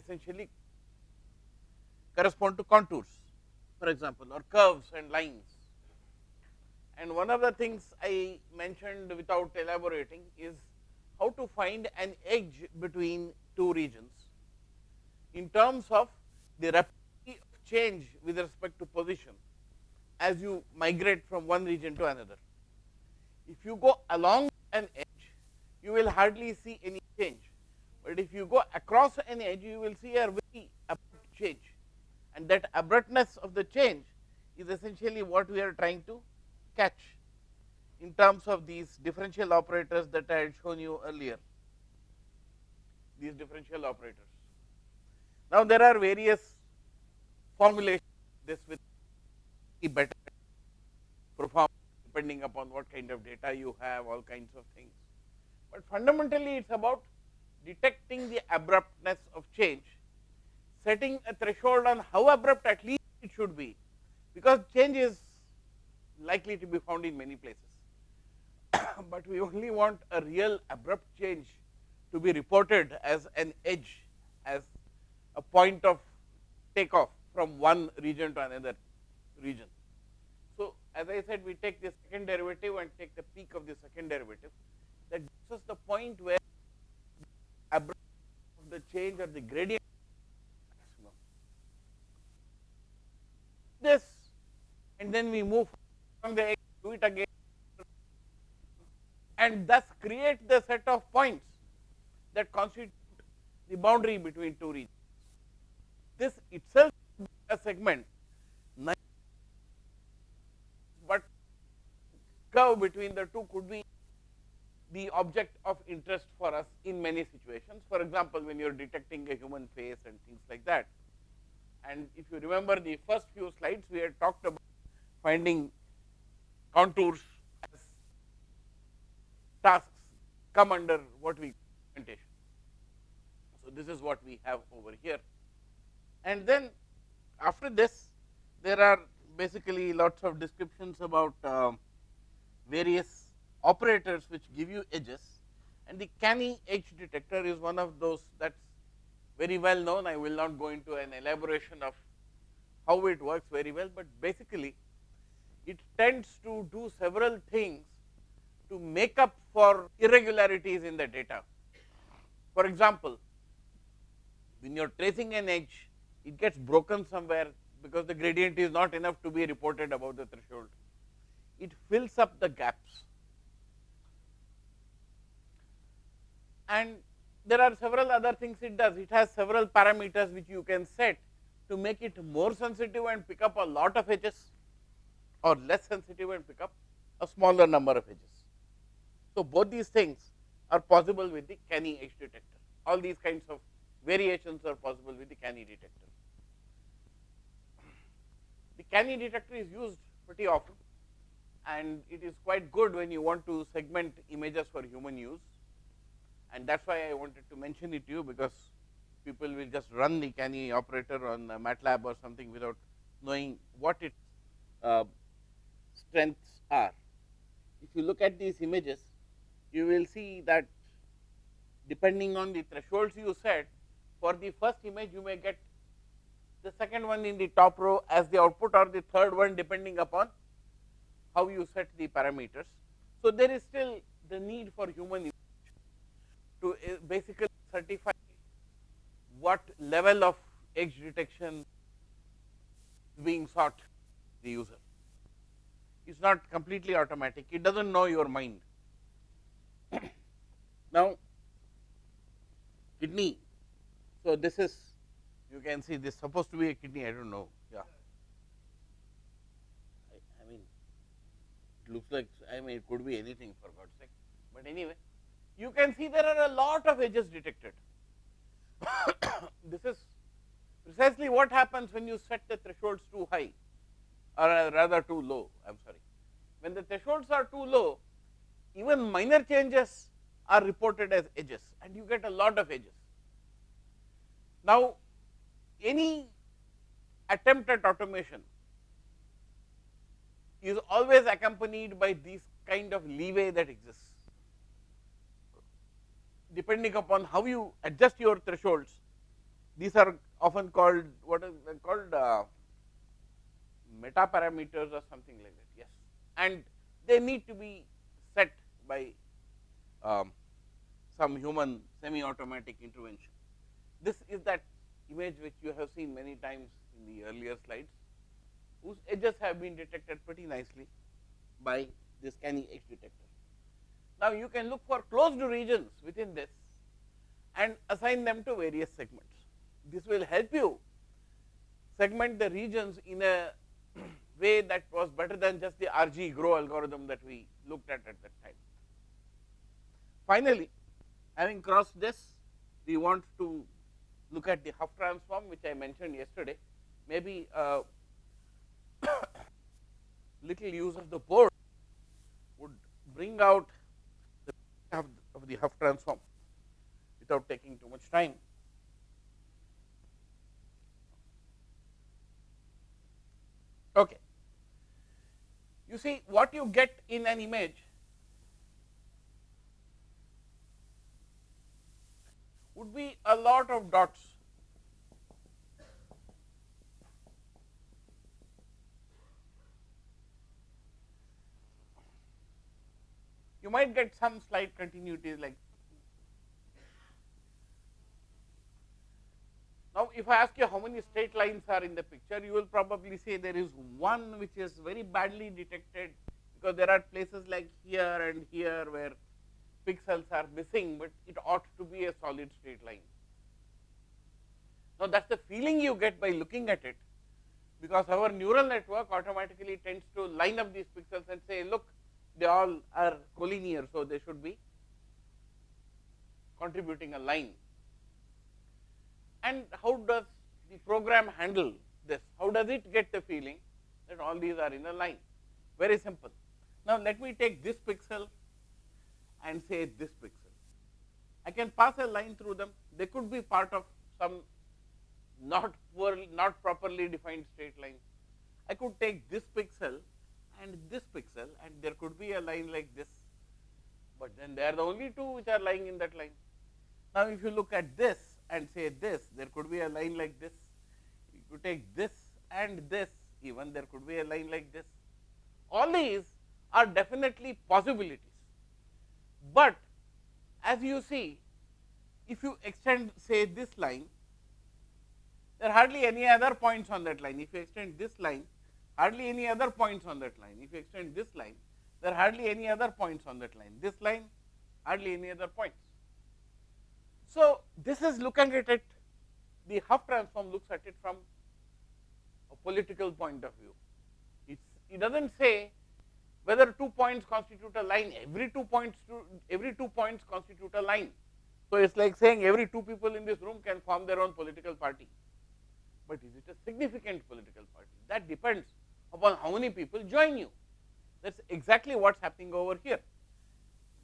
essentially correspond to contours, for example, or curves and lines. And one of the things I mentioned without elaborating is how to find an edge between two regions in terms of the rapidity of change with respect to position as you migrate from one region to another. If you go along an edge, you will hardly see any change, but if you go across an edge, you will see a very abrupt change, and that abruptness of the change is essentially what we are trying to catch in terms of these differential operators that I had shown you earlier, these differential operators. Now, there are various formulations this with better performance depending upon what kind of data you have, all kinds of things. But fundamentally, it is about detecting the abruptness of change, setting a threshold on how abrupt at least it should be, because change is likely to be found in many places. But we only want a real abrupt change to be reported as an edge, as a point of takeoff from one region to another region. So, as I said, we take the second derivative and take the peak of the second derivative. That gives us the point where the abruptness of the change or the gradient maximum. This, and then we move from the edge, do it again, and thus create the set of points that constitute the boundary between two regions. This itself is a segment, but curve between the two could be the object of interest for us in many situations. For example, when you are detecting a human face and things like that. And if you remember the first few slides, we had talked about finding contours as tasks come under what we call computation. So, this is what we have over here. And then after this, there are basically lots of descriptions about various operators which give you edges, and the canny edge detector is one of those that is very well known. I will not go into an elaboration of how it works very well, but basically it tends to do several things to make up for irregularities in the data. For example, when you are tracing an edge, it gets broken somewhere because the gradient is not enough to be reported above the threshold. It fills up the gaps. And there are several other things it does. It has several parameters which you can set to make it more sensitive and pick up a lot of edges, or less sensitive and pick up a smaller number of edges. So, both these things are possible with the canny edge detector. All these kinds of variations are possible with the canny detector. The canny detector is used pretty often, and it is quite good when you want to segment images for human use. And that is why I wanted to mention it to you, because people will just run the canny operator on MATLAB or something without knowing what its strengths are. If you look at these images, you will see that depending on the thresholds you set, for the first image you may get the second one in the top row as the output, or the third one depending upon how you set the parameters. So, there is still the need for human to basically certify what level of edge detection is being sought the user. It is not completely automatic, it does not know your mind. Now, kidney. So, this is, you can see this supposed to be a kidney, I do not know. Yeah, I mean, it looks like, I mean, it could be anything for God's sake, but anyway, you can see there are a lot of edges detected. This is precisely what happens when you set the thresholds too high, or rather too low. I am sorry. When the thresholds are too low, even minor changes are reported as edges, and you get a lot of edges. Now, any attempt at automation is always accompanied by this kind of leeway that exists. Depending upon how you adjust your thresholds, These are often called, what is called, meta parameters or something like that. Yes, and they need to be set by um, some human semi-automatic intervention. This is that image which you have seen many times in the earlier slides, whose edges have been detected pretty nicely by this canny edge detector. Now, you can look for closed regions within this and assign them to various segments. This will help you segment the regions in a way that was better than just the RG grow algorithm that we looked at that time. Finally, having crossed this, we want to look at the Hough transform, which I mentioned yesterday. Maybe a little use of the board would bring out the of the Hough transform without taking too much time. Okay. You see, what you get in an image would be a lot of dots. You might get some slight continuities like. Now, if I ask you how many straight lines are in the picture, you will probably say there is one which is very badly detected, because there are places like here and here where pixels are missing, but it ought to be a solid straight line. Now, that is the feeling you get by looking at it, because our neural network automatically tends to line up these pixels and say, look, they all are collinear, so they should be contributing a line. And how does the program handle this? How does it get the feeling that all these are in a line? Very simple. Now, let me take this pixel and say this pixel. I can pass a line through them. They could be part of some not properly defined straight line. I could take this pixel and this pixel, and there could be a line like this, but then they are the only two which are lying in that line. Now, if you look at this and say this, there could be a line like this. If you take this and this, even there could be a line like this. All these are definitely possibilities, but as you see, if you extend, say, this line, there are hardly any other points on that line. If you extend this line, hardly any other points on that line. If you extend this line, there are hardly any other points on that line. This line, hardly any other points. So, this is looking at it, the Hough transform looks at it from a political point of view. It does not say whether 2 points constitute a line, every 2 points constitute a line. So, it is like saying every 2 people in this room can form their own political party, but is it a significant political party? That depends upon how many people join you. That is exactly what is happening over here.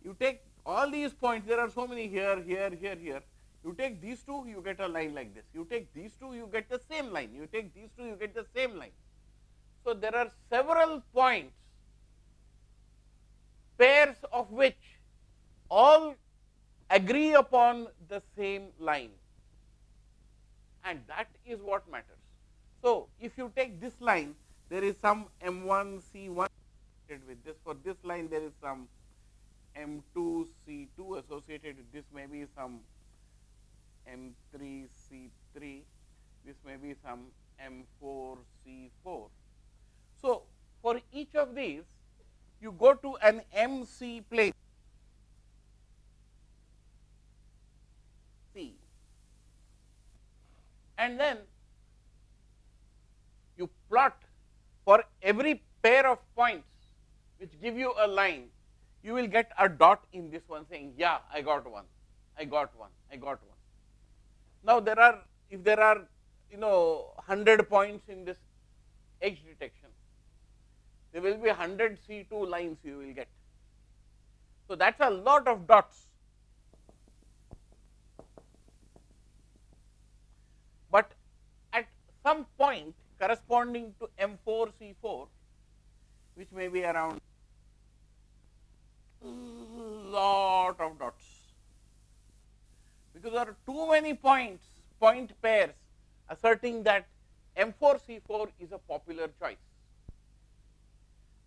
You take all these points, there are so many here, here, here, here. You take these two, you get a line like this. You take these two, you get the same line. You take these two, you get the same line. So, there are several points, pairs of which all agree upon the same line, and that is what matters. So, if you take this line, there is some M1 C1 with this. For this line, there is some M2 C2 associated with this, may be some M3 C3, this may be some M4 C4. So, for each of these, you go to an MC plane C, and then you plot for every pair of points which give you a line, you will get a dot in this one saying, yeah, I got one, I got one, I got one. Now, there are, if there are 100 points in this edge detection, there will be 100 C2 lines you will get. So, that is a lot of dots, but at some point corresponding to M4 C4, which may be around lot of dots, because there are too many points point pairs asserting that M4C4 is a popular choice.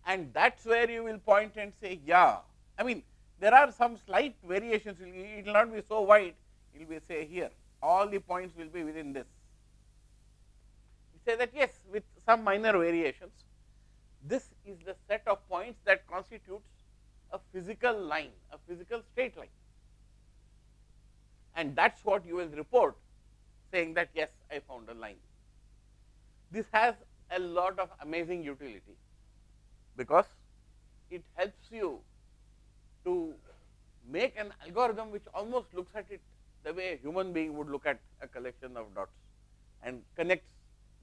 And that is where you will point and say, yeah, I mean, there are some slight variations, it will not be so wide, it will be say here, all the points will be within this. You say that yes, with some minor variations, this is the set of points that constitutes a physical line, a physical straight line. And that is what you will report, saying that yes, I found a line. This has a lot of amazing utility, because it helps you to make an algorithm which almost looks at it the way a human being would look at a collection of dots and connects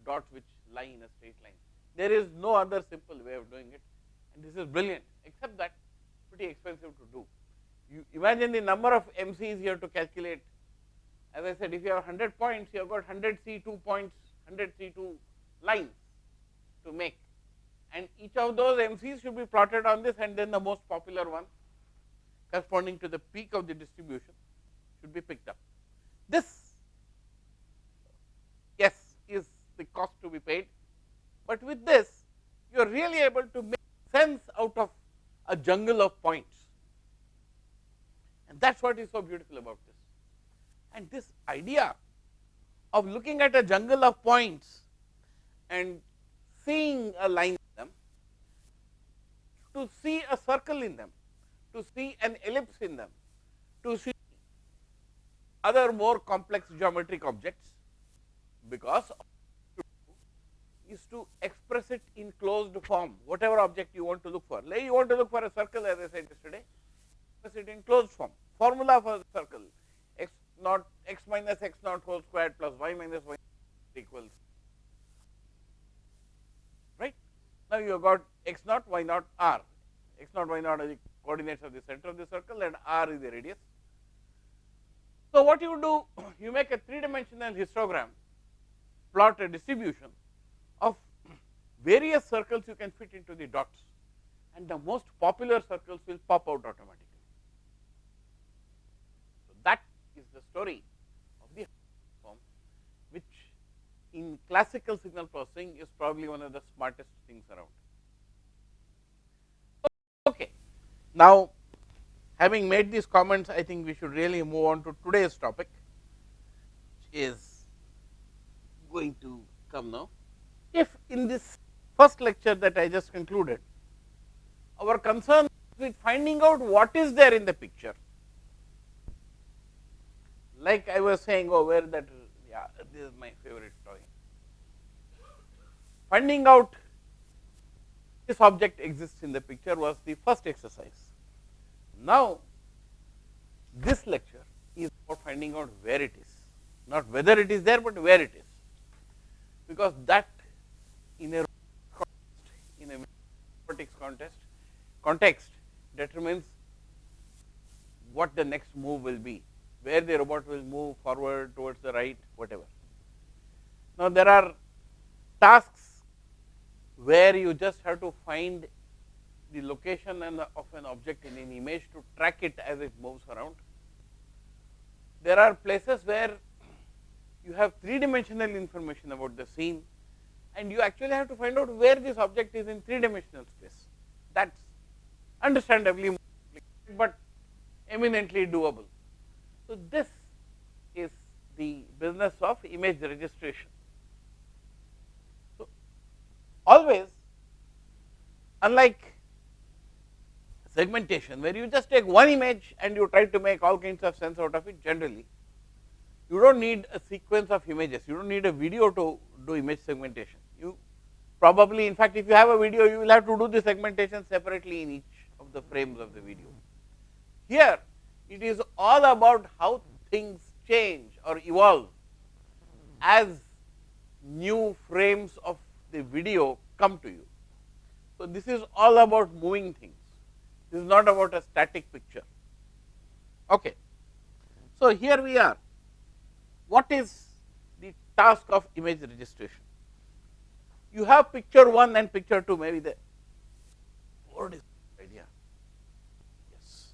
dots which lie in a straight line. There is no other simple way of doing it, and this is brilliant, except that pretty expensive to do. You imagine the number of MCs you have to calculate. As I said, if you have 100 points, you have got 100 C2 points, 100 C2 lines to make, and each of those MCs should be plotted on this, and then the most popular one corresponding to the peak of the distribution should be picked up. This, yes, is the cost to be paid, but with this you are really able to make sense out of a jungle of points, and that is what is so beautiful about this. And this idea of looking at a jungle of points and seeing a line in them, to see a circle in them, to see an ellipse in them, to see other more complex geometric objects, because is to express it in closed form, whatever object you want to look for. Like you want to look for a circle, as I said yesterday, express it in closed form. Formula for the circle, x naught, x minus x naught whole squared plus y minus y equals, right. Now you have got x naught, y naught, r. X naught, y naught are the coordinates of the center of the circle, and r is the radius. So what you do, you make a three-dimensional histogram, plot a distribution of various circles you can fit into the dots, and the most popular circles will pop out automatically. So that is the story of the form, which in classical signal processing is probably one of the smartest things around. Okay. Now, having made these comments, I think we should really move on to today's topic, which is going to come now. If in this first lecture that I just concluded, our concern is with finding out what is there in the picture, like I was saying, oh, where that, yeah, this is my favorite toy. Finding out this object exists in the picture was the first exercise. Now, this lecture is about finding out where it is, not whether it is there, but where it is, because that in a robotics context determines what the next move will be, where the robot will move forward, towards the right, whatever. Now, there are tasks where you just have to find the location of an object in an image to track it as it moves around. There are places where you have three-dimensional information about the scene, and you actually have to find out where this object is in three-dimensional space. That is understandably more complicated, but eminently doable. So, this is the business of image registration. So, always, unlike segmentation, where you just take one image and you try to make all kinds of sense out of it, generally you do not need a sequence of images, you do not need a video to do image segmentation. You probably, in fact, if you have a video, you will have to do the segmentation separately in each of the frames of the video. Here, it is all about how things change or evolve as new frames of the video come to you. So, this is all about moving things, this is not about a static picture. Okay. So, here we are. What is the task of image registration? You have picture 1 and picture 2, maybe the board is idea. Yes.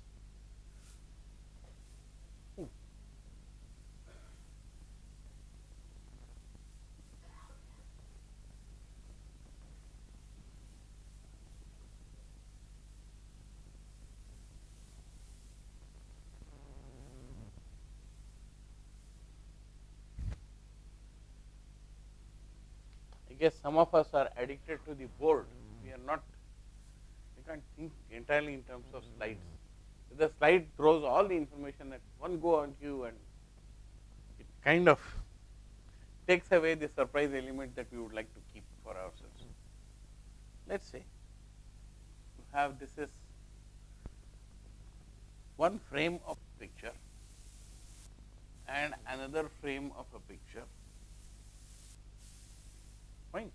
guess some of us are addicted to the board. We are not, we can't think entirely in terms of slides. The slide throws all the information at one go on you, and it kind of takes away the surprise element that we would like to keep for ourselves. Let's say you have, this is one frame of a picture and another frame of a picture. Fine.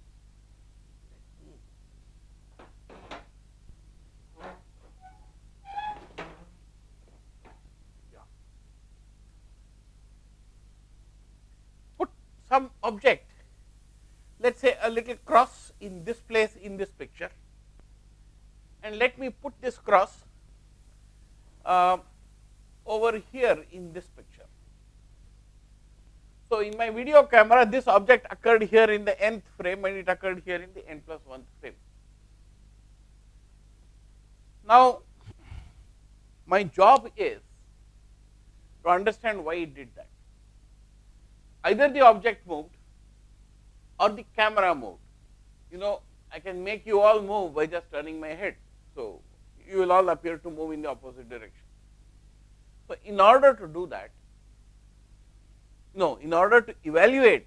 Yeah. Put some object, let's say a little cross in this place in this picture, and let me put this cross over here in this picture. So, in my video camera, this object occurred here in the nth frame and it occurred here in the n plus 1th frame. Now, my job is to understand why it did that. Either the object moved or the camera moved. You know, I can make you all move by just turning my head. So, you will all appear to move in the opposite direction. So, in order to do that, in order to evaluate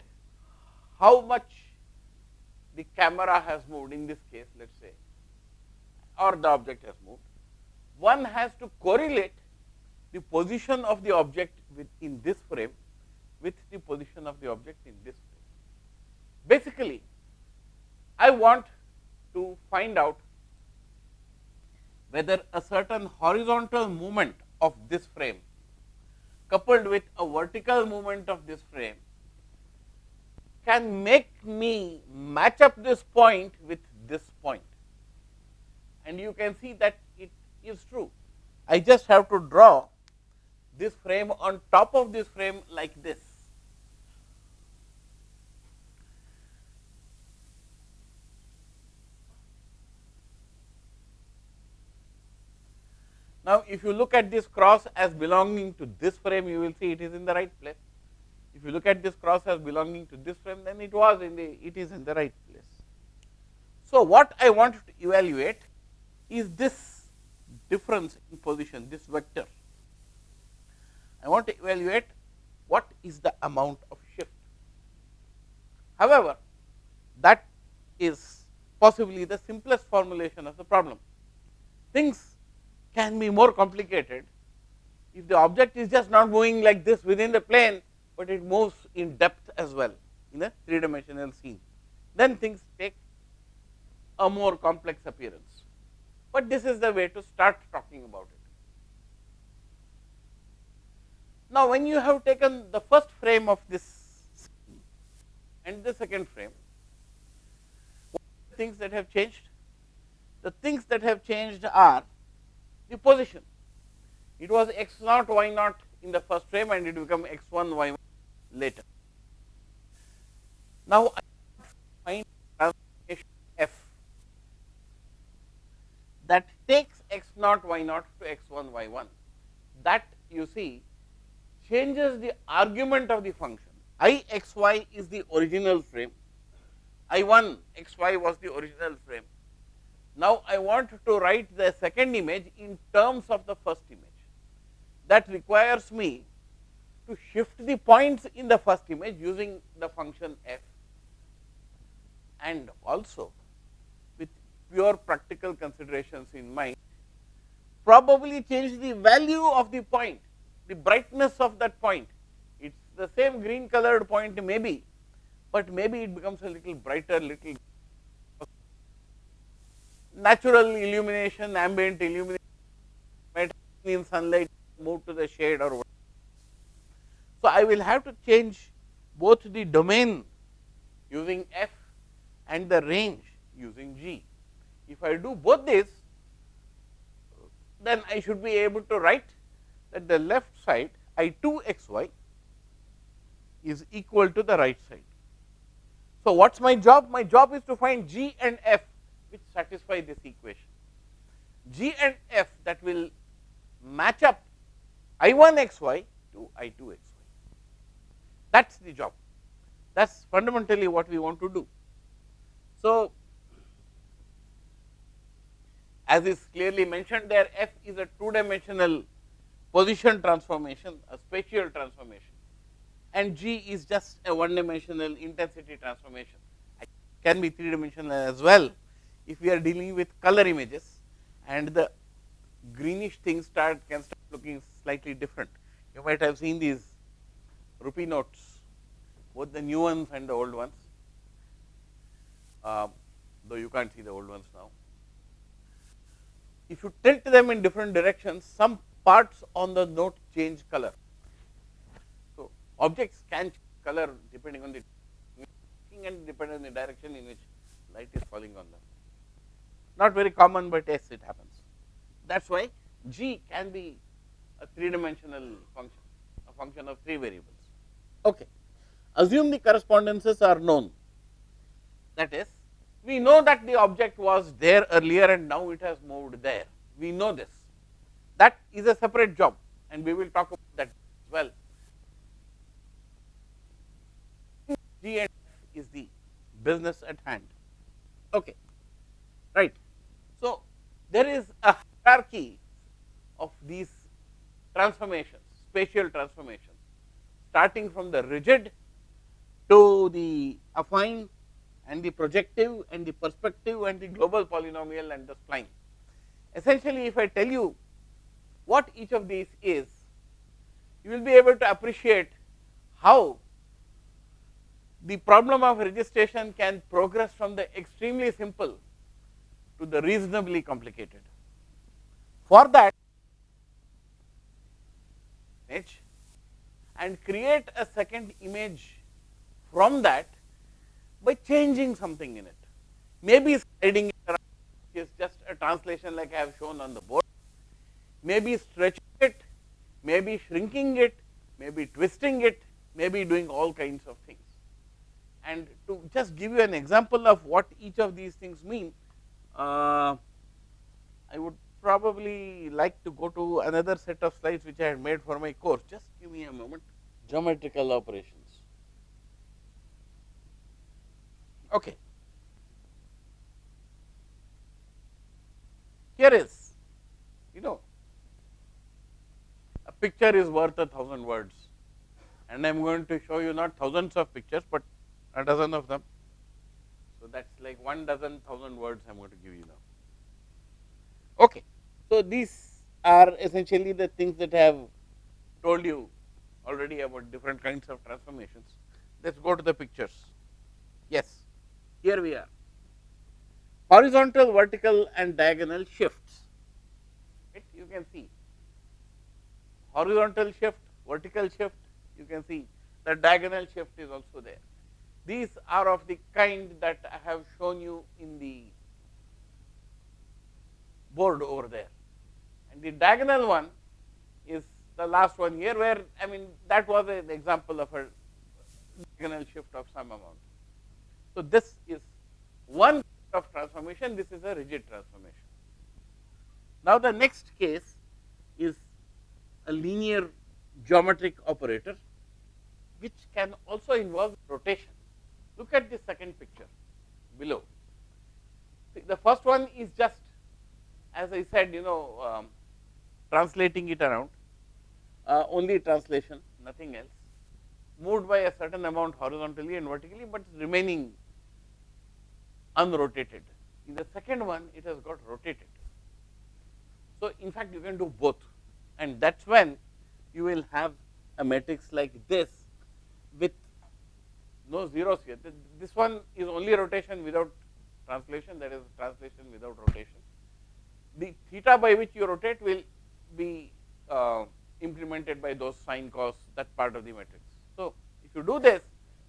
how much the camera has moved in this case, let us say, or the object has moved, one has to correlate the position of the object in this frame with the position of the object in this frame. Basically, I want to find out whether a certain horizontal movement of this frame coupled with a vertical movement of this frame can make me match up this point with this point. And you can see that it is true. I just have to draw this frame on top of this frame like this. Now, if you look at this cross as belonging to this frame, you will see it is in the right place. If you look at this cross as belonging to this frame, then it is in the right place. So, what I want to evaluate is this difference in position, this vector. I want to evaluate what is the amount of shift. However, that is possibly the simplest formulation of the problem. Things can be more complicated if the object is just not moving like this within the plane, but it moves in depth as well in a three-dimensional scene. Then things take a more complex appearance. But this is the way to start talking about it. Now, when you have taken the first frame of this scene and the second frame, what are the things that have changed? The things that have changed are the position. It was x naught y naught in the first frame and it become x1 y1 later. Now, I find transformation f that takes x naught y naught to x1 y1. That, you see, changes the argument of the function. I x y is the original frame, I1 x y was the original frame. Now, I want to write the second image in terms of the first image. That requires me to shift the points in the first image using the function f, and also with pure practical considerations in mind, probably change the value of the point, the brightness of that point. It is the same green colored point maybe, but maybe it becomes a little brighter, little natural illumination, ambient illumination, in sunlight, move to the shade or whatever. So, I will have to change both the domain using f and the range using g. If I do both this, then I should be able to write that the left side I2 xy is equal to the right side. So, what is my job? My job is to find g and f which satisfy this equation. G and f that will match up I1 xy to I2 xy. That is the job. That is fundamentally what we want to do. So, as is clearly mentioned there, f is a two dimensional position transformation, a spatial transformation, and g is just a one dimensional intensity transformation. It can be three dimensional as well if we are dealing with color images, and the greenish things can start looking slightly different. You might have seen these rupee notes, both the new ones and the old ones, though you can't see the old ones now. If you tilt them in different directions, some parts on the note change color. So, objects can change color depending on the and depending on the direction in which light is falling on them. Not very common, but yes, it happens. That is why G can be a three dimensional function, a function of three variables. Okay. Assume the correspondences are known. That is, we know that the object was there earlier and now it has moved there. We know this. That is a separate job, and we will talk about that as well. G and F is the business at hand. Okay, right. So, there is a hierarchy of these transformations, spatial transformations, starting from the rigid to the affine and the projective and the perspective and the global polynomial and the spline. Essentially, if I tell you what each of these is, you will be able to appreciate how the problem of registration can progress from the extremely simple to the reasonably complicated. For that, image and create a second image from that by changing something in it. Maybe sliding it around, which is just a translation like I have shown on the board. Maybe stretching it, maybe shrinking it, maybe twisting it, maybe doing all kinds of things. And to just give you an example of what each of these things mean, I would probably like to go to another set of slides which I had made for my course. Just give me a moment. Geometrical operations. Okay. Here is, a picture is worth 1,000 words, and I am going to show you not thousands of pictures, but a dozen of them. So, that is like 1 dozen 1,000 words I am going to give you now. Okay. So, these are essentially the things that I have told you already about different kinds of transformations. Let us go to the pictures. Yes, here we are. Horizontal, vertical and diagonal shifts. You can see horizontal shift, vertical shift, you can see the diagonal shift is also there. These are of the kind that I have shown you in the board over there, and the diagonal one is the last one here, where I mean that was an example of a diagonal shift of some amount. So, this is one of transformation, this is a rigid transformation. Now, the next case is a linear geometric operator, which can also involve rotation. Look at the second picture below. See, the first one is just, as I said, translating it around, only translation, nothing else, moved by a certain amount horizontally and vertically, but remaining unrotated. In the second one, it has got rotated. So, in fact, you can do both, and that is when you will have a matrix like this with no zeros here. This one is only rotation without translation, that is translation without rotation. The theta by which you rotate will be implemented by those sine, cos, that part of the matrix. So, if you do this,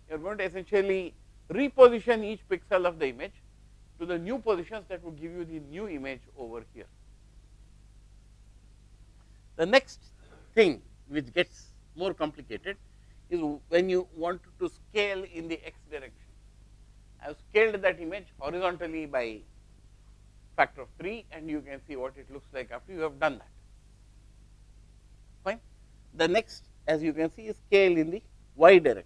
you are going to essentially reposition each pixel of the image to the new positions that will give you the new image over here. The next thing which gets more complicated is when you want to scale in the x direction. I have scaled that image horizontally by factor of 3, and you can see what it looks like after you have done that. Fine. The next, as you can see, is scale in the y direction,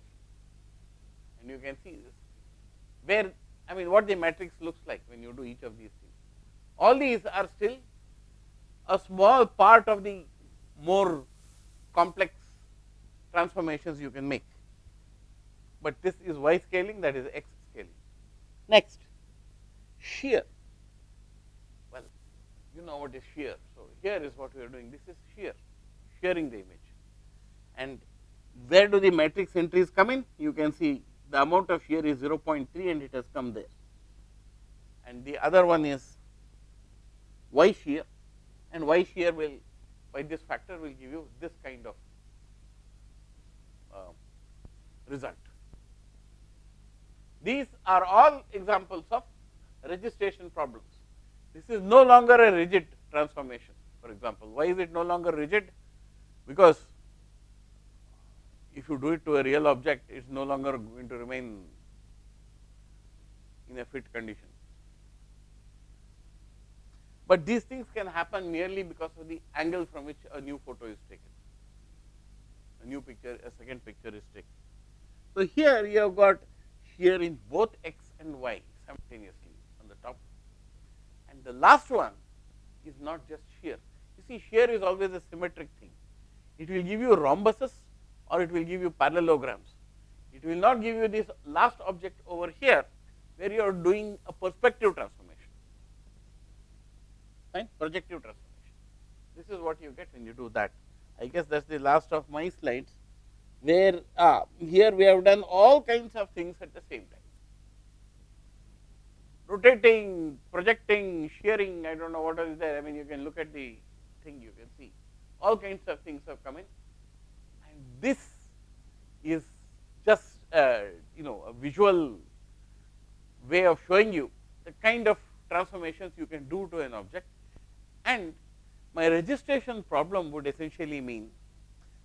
and you can see this, where I mean, what the matrix looks like when you do each of these things. All these are still a small part of the more complex transformations you can make. But this is y scaling, that is x scaling. Next, shear. Well, you know what is shear. So, here is what we are doing. This is shear, shearing the image. And where do the matrix entries come in? You can see the amount of shear is 0.3 and it has come there. And the other one is y shear, and y shear will, by this factor, will give you this kind of result. These are all examples of registration problems. This is no longer a rigid transformation, for example. Why is it no longer rigid? Because if you do it to a real object, it is no longer going to remain in a fit condition. But these things can happen merely because of the angle from which a new photo is taken. A new picture, a second picture is taken. So, here you have got shear in both x and y simultaneously on the top. And the last one is not just shear. You see, shear is always a symmetric thing. It will give you rhombuses or it will give you parallelograms. It will not give you this last object over here where you are doing a perspective transformation, right? Projective transformation. This is what you get when you do that. I guess that is the last of my slides, where here we have done all kinds of things at the same time. Rotating, projecting, shearing, I do not know what is there. I mean, you can look at the thing, you can see all kinds of things have come in, and this is just a visual way of showing you the kind of transformations you can do to an object. And my registration problem would essentially mean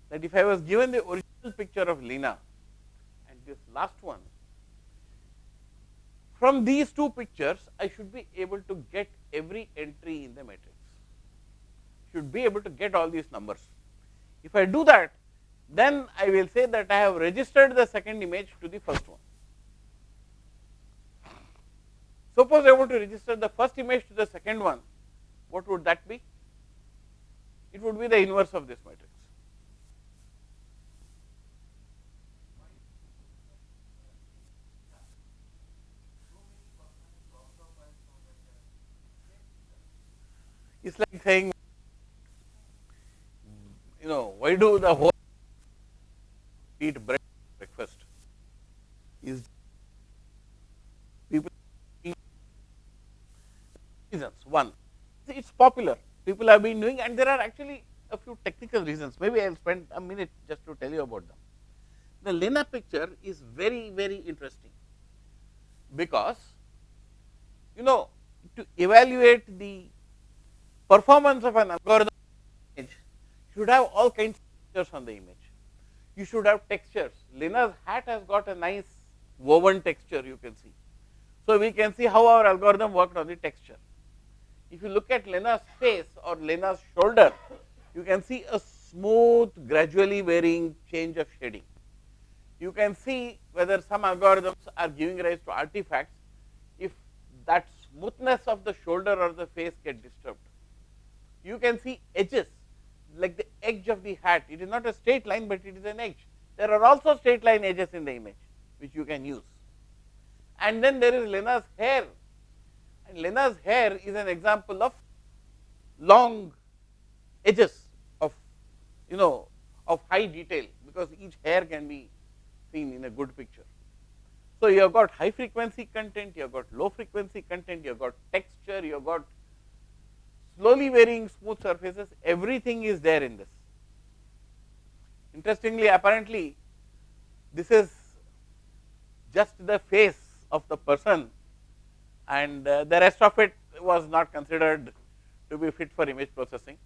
that if I was given the original picture of Lena and this last one, from these two pictures I should be able to get every entry in the matrix, should be able to get all these numbers. If I do that, then I will say that I have registered the second image to the first one. Suppose I want to register the first image to the second one, what would that be? It would be the inverse of this matrix. It's like saying, why do the whole eat bread for breakfast? Is people reasons. One, it's popular. People have been doing, and there are actually a few technical reasons. Maybe I'll spend a minute just to tell you about them. The Lena picture is very, very interesting because, to evaluate the performance of an algorithm image, you should have all kinds of features on the image. You should have textures. Lena's hat has got a nice woven texture, you can see. So, we can see how our algorithm worked on the texture. If you look at Lena's face or Lena's shoulder, you can see a smooth, gradually varying change of shading. You can see whether some algorithms are giving rise to artifacts if that smoothness of the shoulder or the face get disturbed. You can see edges like the edge of the hat. It is not a straight line, but it is an edge. There are also straight line edges in the image which you can use. And then there is Lena's hair, and Lena's hair is an example of long edges of of high detail, because each hair can be seen in a good picture. So, you have got high frequency content, you have got low frequency content, you have got texture, you have got slowly varying smooth surfaces, everything is there in this. Interestingly, apparently this is just the face of the person, and the rest of it was not considered to be fit for image processing.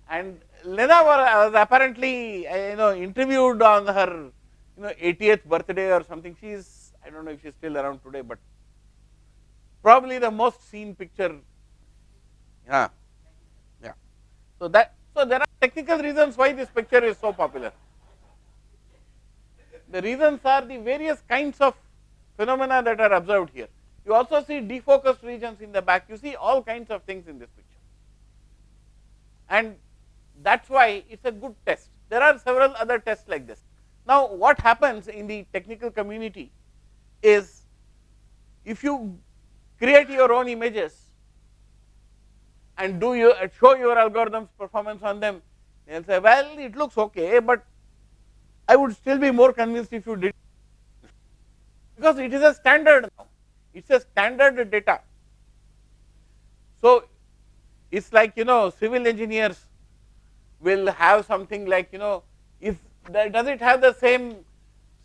And Lena was apparently interviewed on her 80th birthday or something. She is, I don't know if she is still around today, but probably the most seen picture. Yeah. So there are technical reasons why this picture is so popular. The reasons are the various kinds of phenomena that are observed here. You also see defocused regions in the back. You see all kinds of things in this picture, and that is why it is a good test. There are several other tests like this. Now, what happens in the technical community is, if you create your own images and do your show your algorithms performance on them, they will say, well, it looks okay, but I would still be more convinced if you did, because it is a standard now. It is a standard data. So, it is like, civil engineers will have something like, if does it have the same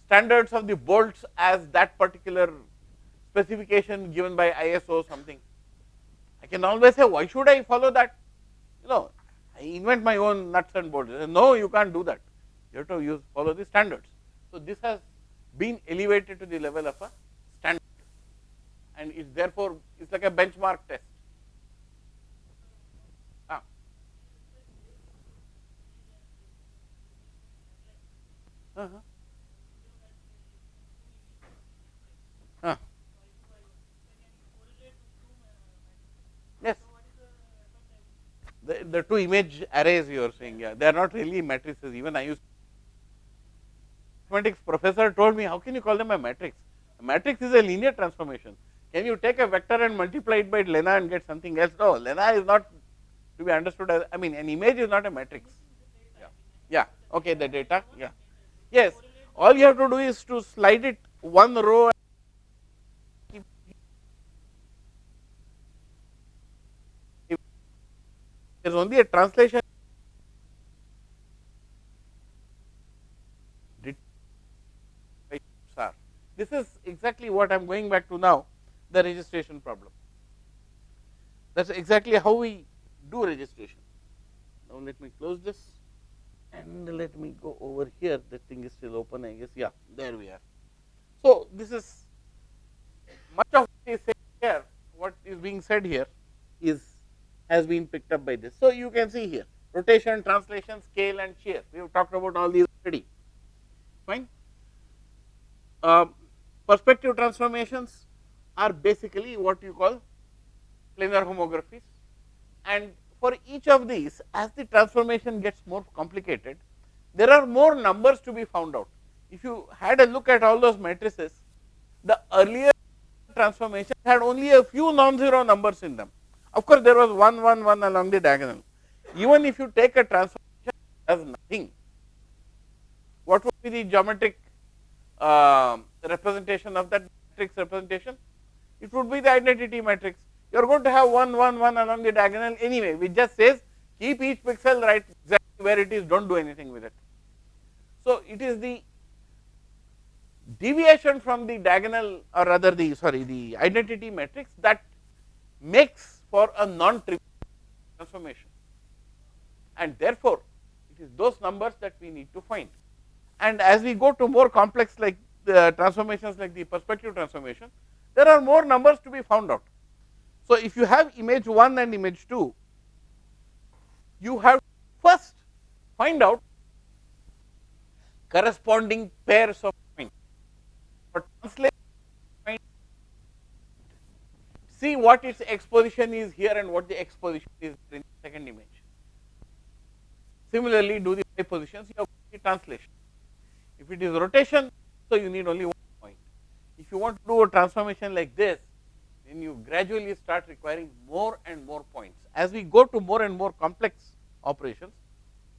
standards of the bolts as that particular specification given by ISO or something. I can always say, why should I follow that? I invent my own nuts and bolts. No, you can't do that. You have to follow the standards. So, this has been elevated to the level of a standard, and it therefore is like a benchmark test. Ah. Uh-huh. Ah. Yes. The two image arrays you are saying, yeah, they are not really matrices. Even I used mathematics professor told me, how can you call them a matrix? A matrix is a linear transformation. Can you take a vector and multiply it by lena and get something else? No, lena is not to be understood as, I mean, an image is not a matrix. Yeah, yeah. Okay, the data, yeah, yes. All you have to do is to slide it one row. There is only a translation. This is exactly what I am going back to now, the registration problem. That is exactly how we do registration. Now, let me close this and let me go over here. The thing is still open, I guess. Yeah, there we are. So, this is much of what is said here, what is being said here is has been picked up by this. So, you can see here rotation, translation, scale and shear. We have talked about all these already. Fine. Perspective transformations are basically what you call planar homographies, and for each of these, as the transformation gets more complicated, there are more numbers to be found out. If you had a look at all those matrices, the earlier transformation had only a few non-zero numbers in them. Of course, there was 1, 1, 1 along the diagonal. Even if you take a transformation as nothing, what would be the geometric representation of that matrix representation? It would be the identity matrix. You are going to have 1, 1, 1 along the diagonal anyway, which just says keep each pixel right exactly where it is, do not do anything with it. So, it is the deviation from the diagonal, or rather the identity matrix, that makes for a non-trivial transformation, and therefore, it is those numbers that we need to find. And as we go to more complex like the transformations like the perspective transformation, there are more numbers to be found out. So, if you have image 1 and image 2, you have first find out corresponding pairs of points. For translate, see what its exposition is here and what the exposition is in the second image. Similarly, do the y positions, you have the translation. If it is rotation, so you need only one point. If you want to do a transformation like this, then you gradually start requiring more and more points. As we go to more and more complex operations,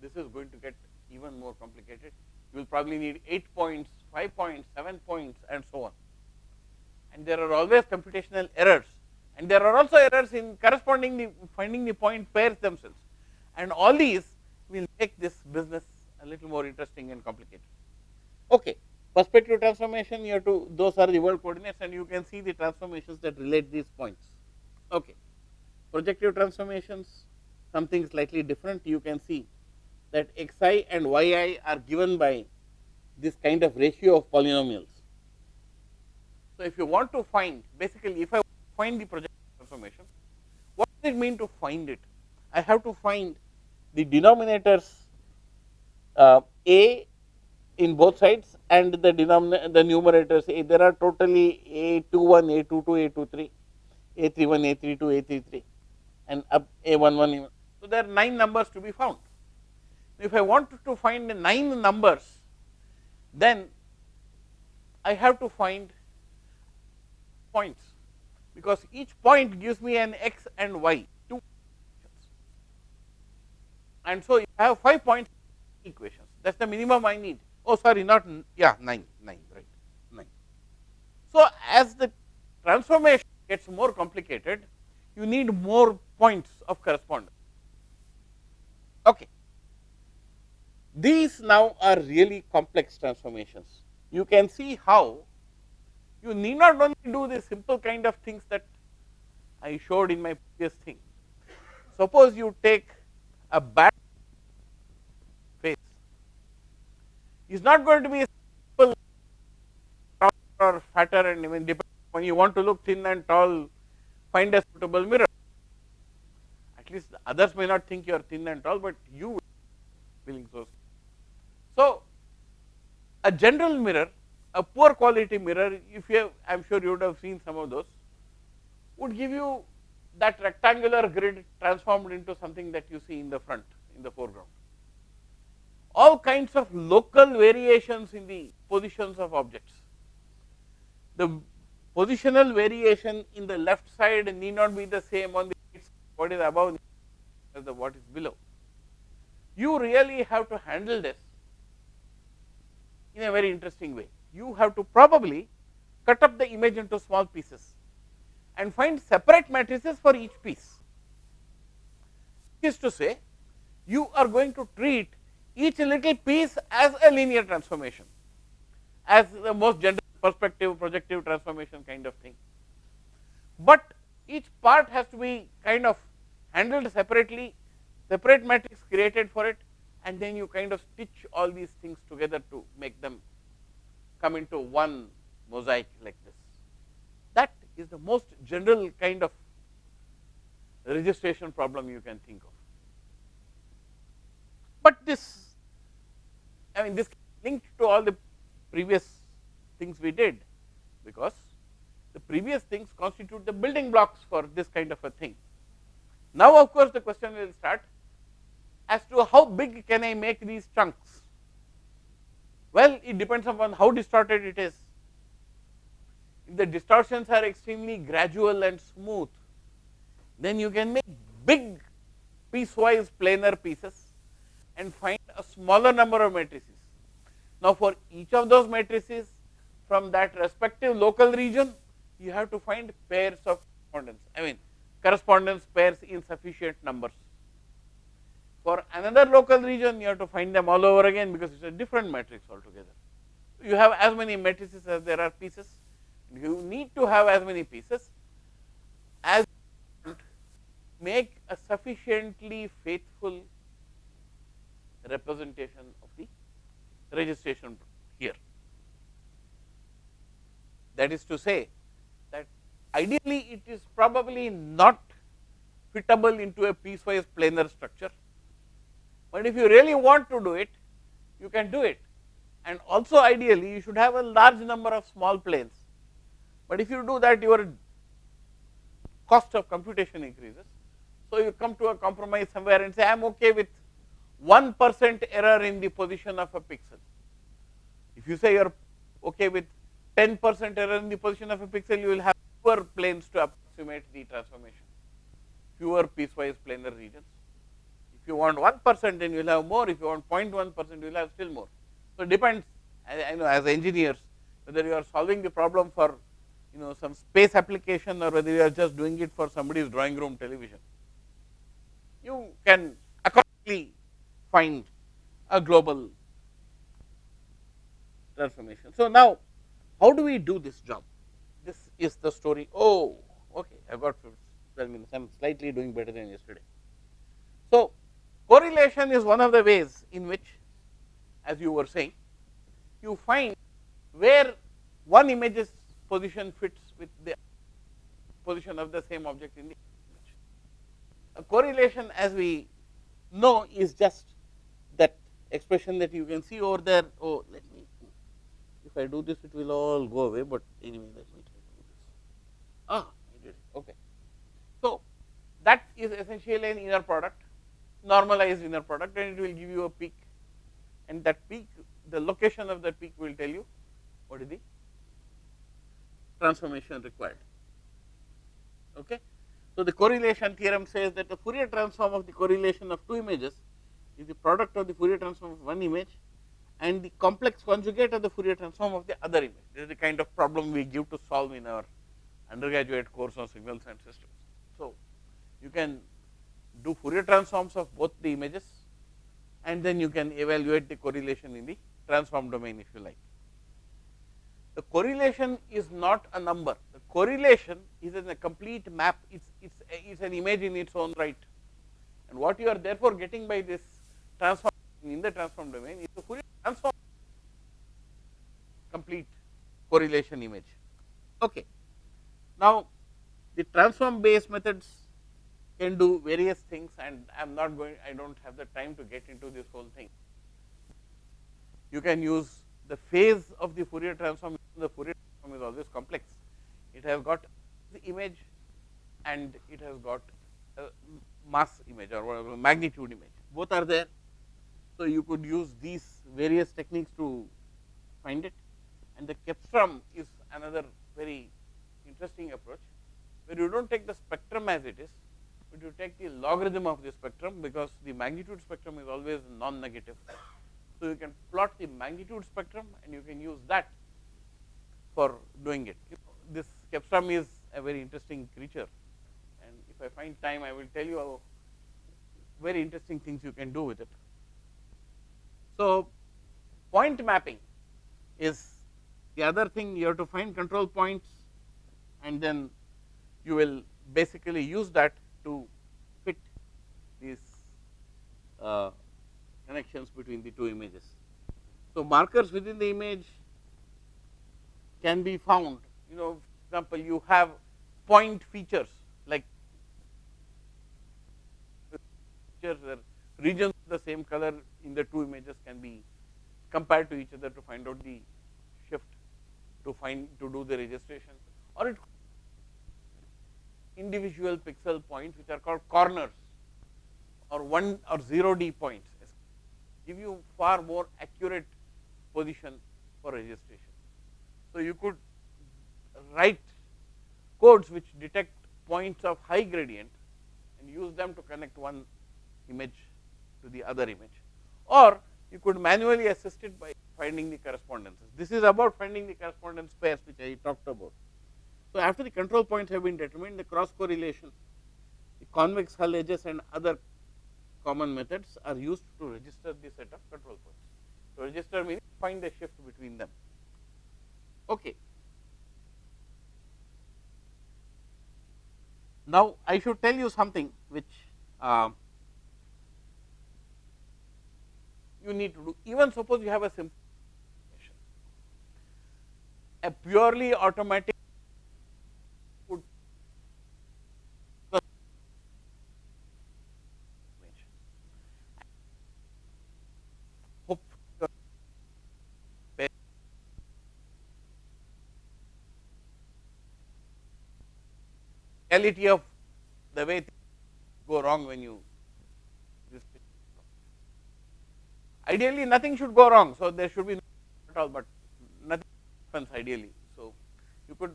this is going to get even more complicated. You will probably need 8 points, 5 points, 7 points and so on. And there are always computational errors, and there are also errors in finding the point pairs themselves, and all these will make this business a little more interesting and complicated. Okay. Perspective transformation, you have to, those are the world coordinates, and you can see the transformations that relate these points. Okay. Projective transformations, something slightly different. You can see that xi and yi are given by this kind of ratio of polynomials. So, if you want to find, basically if I find the projective transformation, what does it mean to find it? I have to find the denominators a in both sides, and the denominator, the numerators, there are totally A21, A22, A23, A31, A32, A33, and up A11 even. So there are 9 numbers to be found. If I wanted to find 9 numbers, then I have to find points, because each point gives me an x and y, 2, and so if I have 5 points equations, that is the minimum I need. Oh, sorry, not yeah, 9, right, 9. So as the transformation gets more complicated, you need more points of correspondence. Okay. These now are really complex transformations. You can see how you need not only do the simple kind of things that I showed in my previous thing. Suppose you take a bat face, it's not going to be a simple or fatter, and even depending when you want to look thin and tall, find a suitable mirror. At least the others may not think you are thin and tall, but you will feeling so. So a general mirror, a poor quality mirror, if you have, I am sure you would have seen some of those, would give you that rectangular grid transformed into something that you see in the front, in the foreground. All kinds of local variations in the positions of objects. The positional variation in the left side need not be the same on the right side, what is above as the what is below. You really have to handle this in a very interesting way. You have to probably cut up the image into small pieces and find separate matrices for each piece. This is to say, you are going to treat each little piece as a linear transformation, as the most general perspective projective transformation kind of thing. But each part has to be kind of handled separately, separate matrix created for it, and then you kind of stitch all these things together to make them come into one mosaic like this. That is the most general kind of registration problem you can think of. But this, I mean, this linked to all the previous things we did, because the previous things constitute the building blocks for this kind of a thing. Now, of course, the question will start as to how big can I make these chunks. Well, it depends upon how distorted it is. If the distortions are extremely gradual and smooth, then you can make big piecewise planar pieces and find a smaller number of matrices. Now, for each of those matrices from that respective local region, you have to find pairs of correspondence, I mean correspondence pairs in sufficient numbers. For another local region, you have to find them all over again, because it is a different matrix altogether. You have as many matrices as there are pieces. You need to have as many pieces as you make a sufficiently faithful representation of the registration here. That is to say that ideally it is probably not fittable into a piecewise planar structure, but if you really want to do it, you can do it. And also ideally you should have a large number of small planes, but if you do that, your cost of computation increases. So you come to a compromise somewhere and say, I am okay with 1% error in the position of a pixel. If you say you are okay with 10% error in the position of a pixel, you will have fewer planes to approximate the transformation, fewer piecewise planar regions. If you want 1%, then you will have more. If you want 0.1%, you will have still more. So it depends, I know, as engineers, whether you are solving the problem for some space application or whether you are just doing it for somebody's drawing room television. You can accordingly find a global transformation. So now, how do we do this job? This is the story. Oh, okay, I got 12 minutes. I am slightly doing better than yesterday. So correlation is one of the ways in which, as you were saying, you find where one image's position fits with the position of the same object in the image. A correlation, as we know, is just that expression that you can see over there. Oh, let me, if I do this, it will all go away, but anyway, let me try to do this. Ah, I did it. Okay. So, that is essentially an inner product, normalized inner product, and it will give you a peak, and that peak, the location of that peak will tell you what is the transformation required. Okay. So, the correlation theorem says that the Fourier transform of the correlation of two images is the product of the Fourier transform of one image and the complex conjugate of the Fourier transform of the other image. This is the kind of problem we give to solve in our undergraduate course on signals and systems. So, you can do Fourier transforms of both the images, and then you can evaluate the correlation in the transform domain if you like. The correlation is not a number. The correlation is in a complete map. It's an image in its own right. And what you are therefore getting by this transform in the transform domain is the Fourier transform complete correlation image. Okay. Now, the transform based methods can do various things, and I am not going, I do not have the time to get into this whole thing. You can use the phase of the Fourier transform. The Fourier transform is always complex. It has got the image and it has got a mass image or whatever, magnitude image. Both are there. So, you could use these various techniques to find it, and the Kepstrom is another very interesting approach, where you do not take the spectrum as it is, but you take the logarithm of the spectrum, because the magnitude spectrum is always non-negative. So, you can plot the magnitude spectrum and you can use that for doing it. This Kepstrom is a very interesting creature, and if I find time, I will tell you how very interesting things you can do with it. So, point mapping is the other thing. You have to find control points, and then you will basically use that to fit these connections between the two images. So, markers within the image can be found. For example, you have point features like features where regions of the same color in the two images can be compared to each other to find out the shift, to do the registration, or it individual pixel points which are called corners, or 1 or 0D points, give you far more accurate position for registration. So, you could write codes which detect points of high gradient and use them to connect one image to the other image, or you could manually assist it by finding the correspondences. This is about finding the correspondence pairs which I talked about. So, after the control points have been determined, the cross correlation, the convex hull edges and other common methods are used to register the set of control points. So, register means find the shift between them. Okay. Now, I should tell you something which you need to do. Even suppose you have a simple a purely automatic would hope reality of the way things go wrong when you ideally nothing should go wrong. So, there should be no at all, but nothing happens ideally. So, you could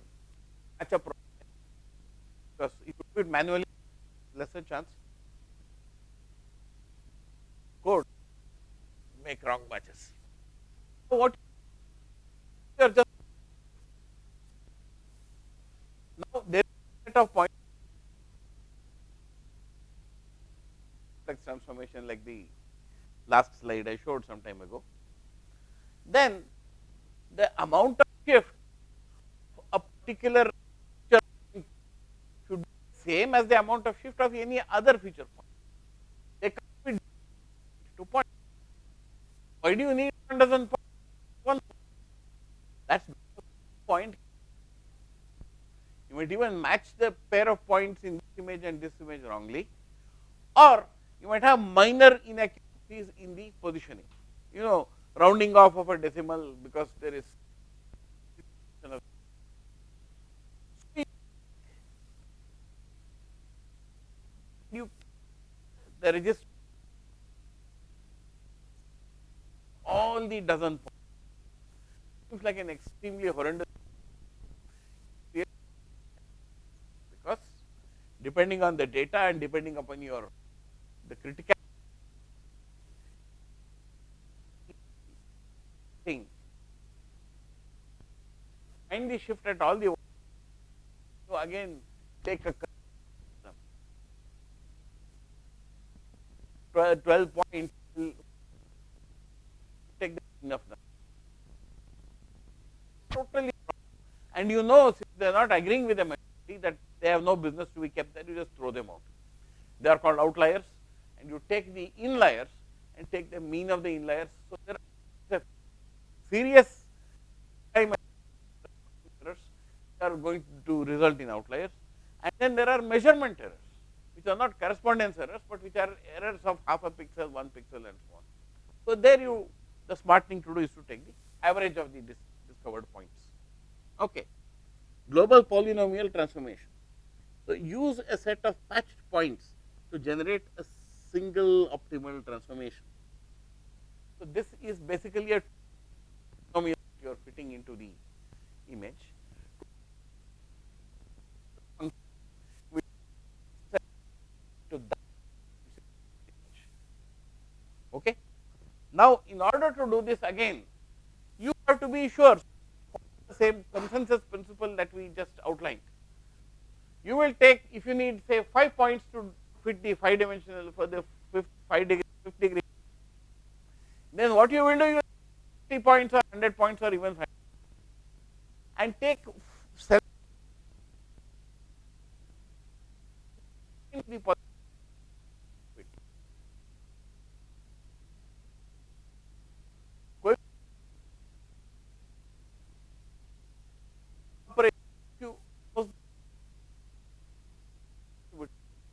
match a problem, because if you do it manually, lesser chance code make wrong matches. So, what you are just now there is a set of points transformation like the last slide I showed some time ago. Then the amount of shift a particular feature should be same as the amount of shift of any other feature point. They can't be 2 points. Why do you need 1 dozen points? 1 point. That's the point. You might even match the pair of points in this image and this image wrongly, or you might have minor inaccuracy is in the positioning. Rounding off of a decimal because there is you the register all the dozen points. Seems like an extremely horrendous because depending on the data and depending upon the critical thing, find the shift at all the. So again, take a 12 points. Take the enough number. Totally, and since they are not agreeing with the majority that they have no business to be kept there, you just throw them out. They are called outliers, and you take the inliers and take the mean of the inliers. So there are serious time errors that are going to result in outliers, and then there are measurement errors, which are not correspondence errors, but which are errors of half a pixel, 1 pixel, and so on. So there the smart thing to do is to take the average of the discovered points. Okay, global polynomial transformation. So use a set of patched points to generate a single optimal transformation. So this is basically a polynomial you are fitting into the image. Okay. Now, in order to do this again, you have to be sure the same consensus principle that we just outlined. You will take, if you need say 5 points to fit the 5 dimensional for the 5 degree, then what you will do, you will 50 points or 100 points or even 5 and take 7 the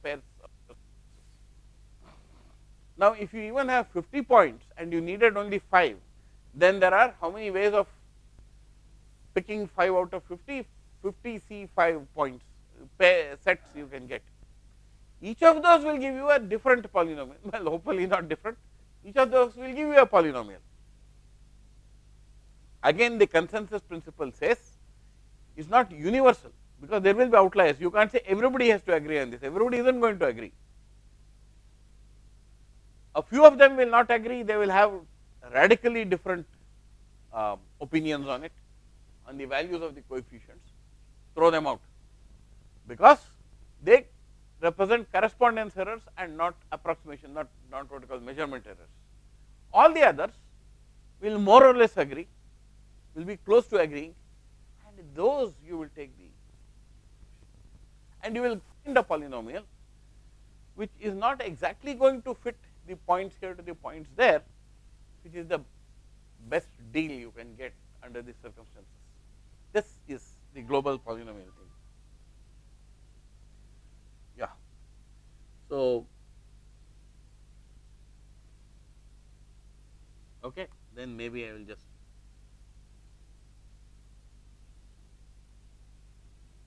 pairs. Now, if you even have 50 points and you needed only 5, then there are how many ways of picking 5 out of 50? 50 C5 points sets you can get. Each of those will give you a different polynomial. Well, hopefully not different. Each of those will give you a polynomial. Again, the consensus principle says it's not universal because there will be outliers. You can't say everybody has to agree on this. Everybody isn't going to agree. A few of them will not agree. They will have radically different opinions on it, on the values of the coefficients. Throw them out because they represent correspondence errors and not approximation, not what we call measurement errors. All the others will more or less agree, will be close to agreeing, and those you will take and you will find a polynomial which is not exactly going to fit the points here to the points there, which is the best deal you can get under these circumstances. This is the global polynomial thing. Yeah. So, okay, then maybe I will just.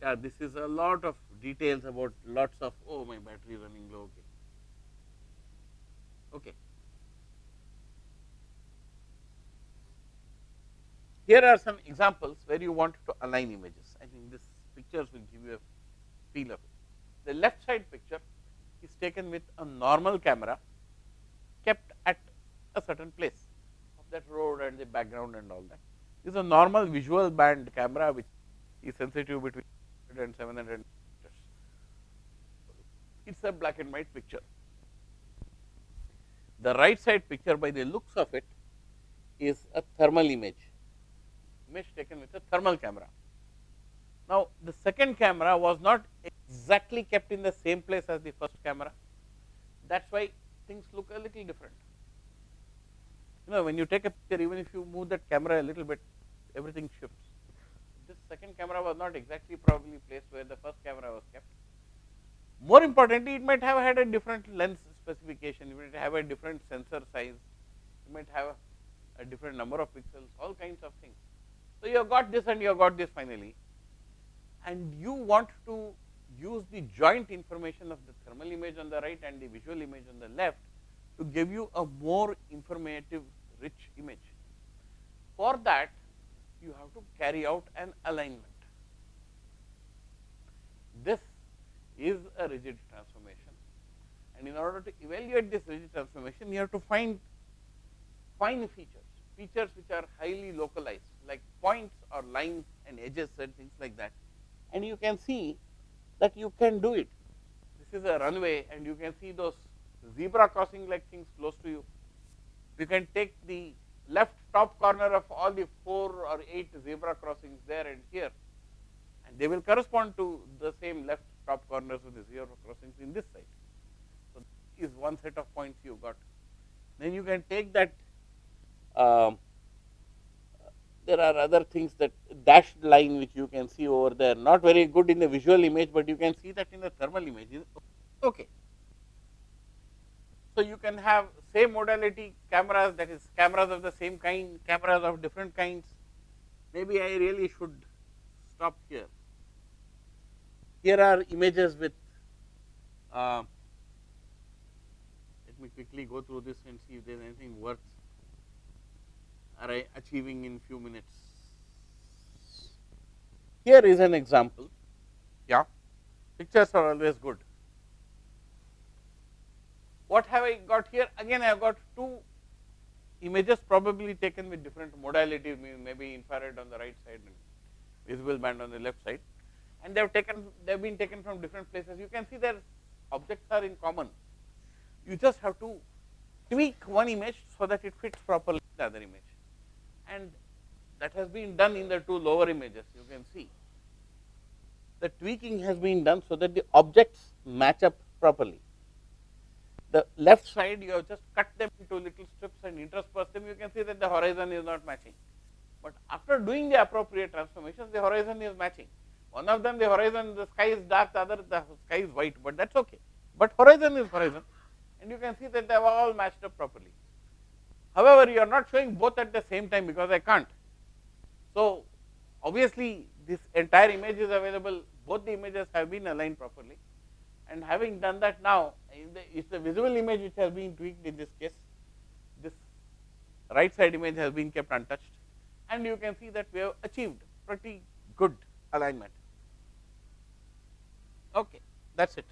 Yeah, this is a lot of details about lots of, oh, my battery is running low. Okay. Okay. Here are some examples where you want to align images. I think these pictures will give you a feel of it. The left side picture is taken with a normal camera kept at a certain place of that road and the background and all that. This is a normal visual band camera which is sensitive between 100 and 700 meters. It is a black and white picture. The right side picture, by the looks of it, is a thermal image taken with a thermal camera. Now, the second camera was not exactly kept in the same place as the first camera. That is why things look a little different. When you take a picture, even if you move that camera a little bit, everything shifts. This second camera was not exactly probably placed where the first camera was kept. More importantly, it might have had a different lens specification, you might have a different sensor size, you might have a different number of pixels, all kinds of things. So, you have got this and you have got this finally, and you want to use the joint information of the thermal image on the right and the visual image on the left to give you a more informative rich image. For that, you have to carry out an alignment. This is a rigid transformation, and in order to evaluate this rigid transformation, you have to find fine features, features which are highly localized, like points or lines and edges and things like that. And you can see that you can do it. This is a runway, and you can see those zebra crossing like things close to you. You can take the left top corner of all the 4 or 8 zebra crossings there and here, and they will correspond to the same left top corners of the zebra crossings in this side. So, this is one set of points you got. Then you can take that. There are other things, that dashed line which you can see over there, not very good in the visual image, but you can see that in the thermal image. Okay. So, you can have same modality cameras, that is cameras of the same kind, cameras of different kinds. Maybe I really should stop here. Here are images with, let me quickly go through this and see if there is anything worth achieving in few minutes. Here is an example. Yeah, pictures are always good. What have I got here? Again, I have got 2 images probably taken with different modality, maybe infrared on the right side and visible band on the left side, and they have been taken from different places. You can see their objects are in common. You just have to tweak one image so that it fits properly in the other image, and that has been done in the 2 lower images. You can see the tweaking has been done so that the objects match up properly. The left side, you have just cut them into little strips and interspersed them. You can see that the horizon is not matching, but after doing the appropriate transformations, the horizon is matching. One of them, the horizon, the sky is dark, the other, the sky is white, but that is okay. But horizon is horizon, and you can see that they have all matched up properly. However, you are not showing both at the same time, because I can't. So, obviously, this entire image is available, both the images have been aligned properly, and having done that, now it's the visible image which has been tweaked in this case. This right side image has been kept untouched, and you can see that we have achieved pretty good alignment. Okay, that is it.